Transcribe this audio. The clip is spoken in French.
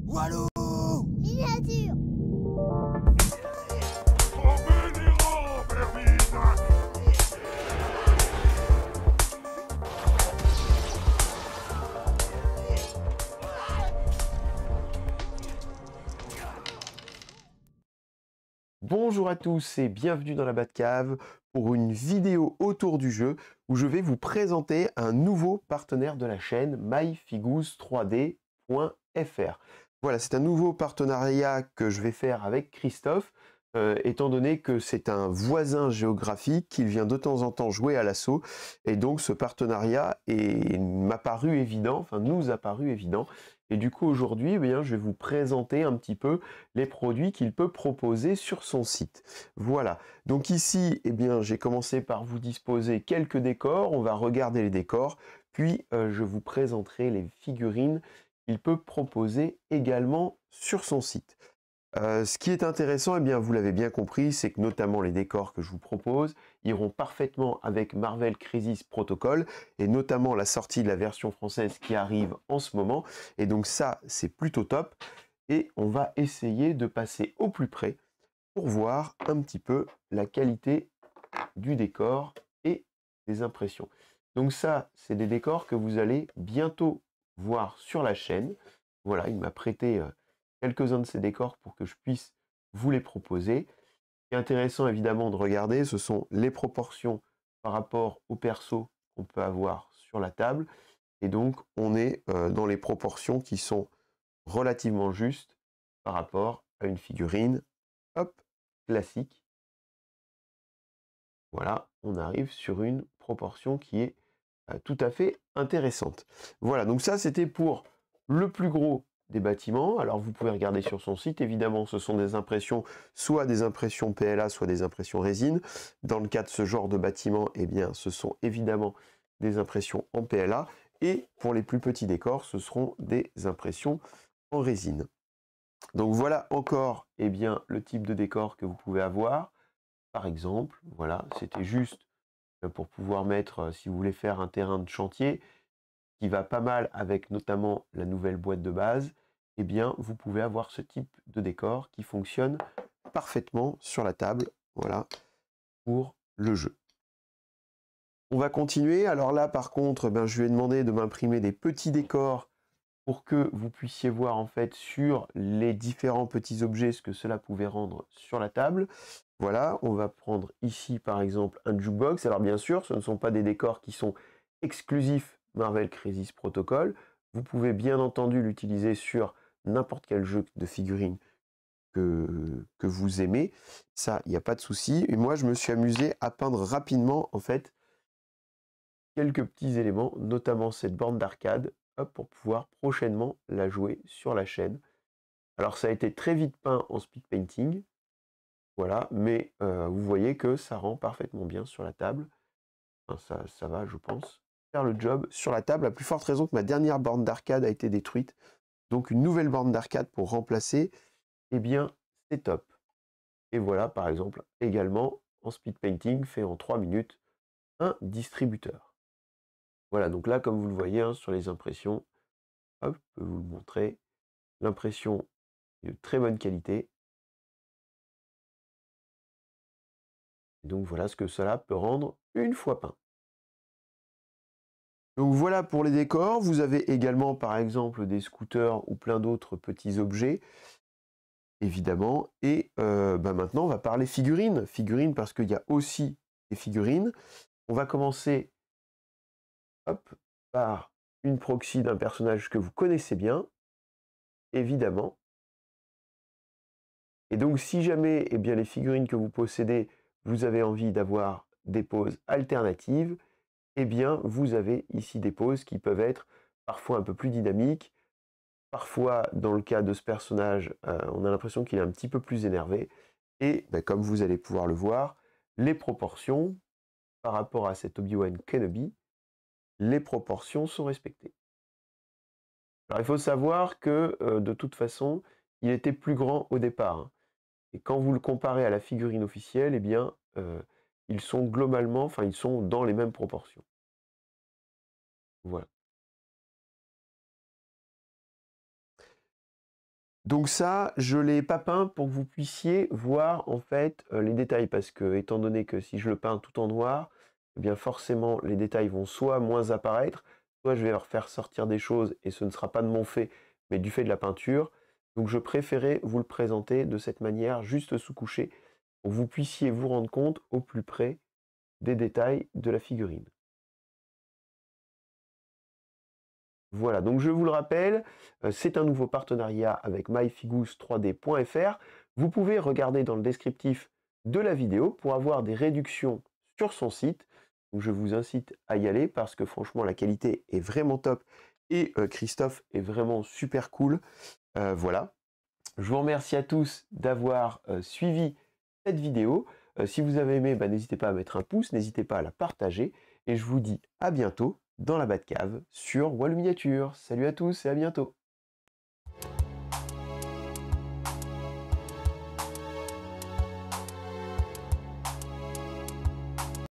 Walou! Miniature. Bonjour à tous et bienvenue dans la Batcave pour une vidéo autour du jeu où je vais vous présenter un nouveau partenaire de la chaîne myfigous3d.fr. Voilà, c'est un nouveau partenariat que je vais faire avec Christophe, étant donné que c'est un voisin géographique, qu'il vient de temps en temps jouer à l'assaut, et donc ce partenariat m'a paru évident, enfin nous a paru évident. Et du coup aujourd'hui, eh bien, je vais vous présenter un petit peu les produits qu'il peut proposer sur son site. Voilà, donc ici, eh bien, j'ai commencé par vous disposer quelques décors, on va regarder les décors, puis je vous présenterai les figurines qu'il peut proposer également sur son site. Ce qui est intéressant, eh bien, vous l'avez bien compris, c'est que notamment les décors que je vous propose iront parfaitement avec Marvel Crisis Protocol et notamment la sortie de la version française qui arrive en ce moment. Et donc ça, c'est plutôt top. Et on va essayer de passer au plus près pour voir un petit peu la qualité du décor et des impressions. Donc ça, c'est des décors que vous allez bientôt voir sur la chaîne. Voilà, il m'a prêté quelques-uns de ces décors pour que je puisse vous les proposer. Ce qui est intéressant évidemment de regarder, ce sont les proportions par rapport au perso qu'on peut avoir sur la table. Et donc, on est dans les proportions qui sont relativement justes par rapport à une figurine, hop, classique. Voilà, on arrive sur une proportion qui est tout à fait intéressante. Voilà, donc ça c'était pour le plus gros des bâtiments. Alors vous pouvez regarder sur son site, évidemment ce sont des impressions, soit des impressions PLA, soit des impressions résine. Dans le cas de ce genre de bâtiment, eh bien ce sont évidemment des impressions en PLA. Et pour les plus petits décors, ce seront des impressions en résine. Donc voilà encore eh bien, le type de décor que vous pouvez avoir. Par exemple, voilà, c'était juste pour pouvoir mettre, si vous voulez faire un terrain de chantier, qui va pas mal avec notamment la nouvelle boîte de base, eh bien, vous pouvez avoir ce type de décor qui fonctionne parfaitement sur la table, voilà, pour le jeu. On va continuer. Alors là, par contre, ben, je lui ai demandé de m'imprimer des petits décors pour que vous puissiez voir en fait sur les différents petits objets ce que cela pouvait rendre sur la table. Voilà, on va prendre ici par exemple un jukebox. Alors bien sûr, ce ne sont pas des décors qui sont exclusifs Marvel Crisis Protocol. Vous pouvez bien entendu l'utiliser sur n'importe quel jeu de figurines que vous aimez. Ça, il n'y a pas de souci. Et moi, je me suis amusé à peindre rapidement en fait quelques petits éléments, notamment cette borne d'arcade, pour pouvoir prochainement la jouer sur la chaîne. Alors ça a été très vite peint en speed painting, voilà, mais vous voyez que ça rend parfaitement bien sur la table. Enfin, ça va, je pense, faire le job sur la table, à plus forte raison que ma dernière borne d'arcade a été détruite. Donc une nouvelle borne d'arcade pour remplacer, eh bien, c'est top. Et voilà, par exemple, également, en speed painting, fait en 3 minutes, un distributeur. Voilà, donc là, comme vous le voyez, hein, sur les impressions, hop, je peux vous le montrer. L'impression est de très bonne qualité. Donc voilà ce que cela peut rendre une fois peint. Donc voilà pour les décors. Vous avez également par exemple des scooters ou plein d'autres petits objets, évidemment. Et maintenant on va parler figurines. Figurines parce qu'il y a aussi des figurines. On va commencer hop, par une proxy d'un personnage que vous connaissez bien, évidemment. Et donc si jamais eh bien, les figurines que vous possédez, vous avez envie d'avoir des poses alternatives, eh bien vous avez ici des poses qui peuvent être parfois un peu plus dynamiques. Parfois, dans le cas de ce personnage, on a l'impression qu'il est un petit peu plus énervé. Et comme vous allez pouvoir le voir, les proportions, par rapport à cet Obi-Wan Kenobi, les proportions sont respectées. Alors il faut savoir que de toute façon, il était plus grand au départ, hein. Et quand vous le comparez à la figurine officielle, eh bien, ils sont globalement, enfin ils sont dans les mêmes proportions. Voilà. Donc ça, je l'ai pas peint pour que vous puissiez voir en fait les détails, parce que étant donné que si je le peins tout en noir, eh bien forcément les détails vont soit moins apparaître, soit je vais leur faire sortir des choses et ce ne sera pas de mon fait, mais du fait de la peinture. Donc je préférais vous le présenter de cette manière, juste sous-couché, pour que vous puissiez vous rendre compte au plus près des détails de la figurine. Voilà, donc je vous le rappelle, c'est un nouveau partenariat avec myfigous3d.fr. Vous pouvez regarder dans le descriptif de la vidéo pour avoir des réductions sur son site. Donc je vous incite à y aller parce que franchement la qualité est vraiment top et Christophe est vraiment super cool. Voilà. Je vous remercie à tous d'avoir suivi cette vidéo. Si vous avez aimé, bah, n'hésitez pas à mettre un pouce, n'hésitez pas à la partager. Et je vous dis à bientôt dans la Batcave sur Wallo Miniature. Salut à tous et à bientôt.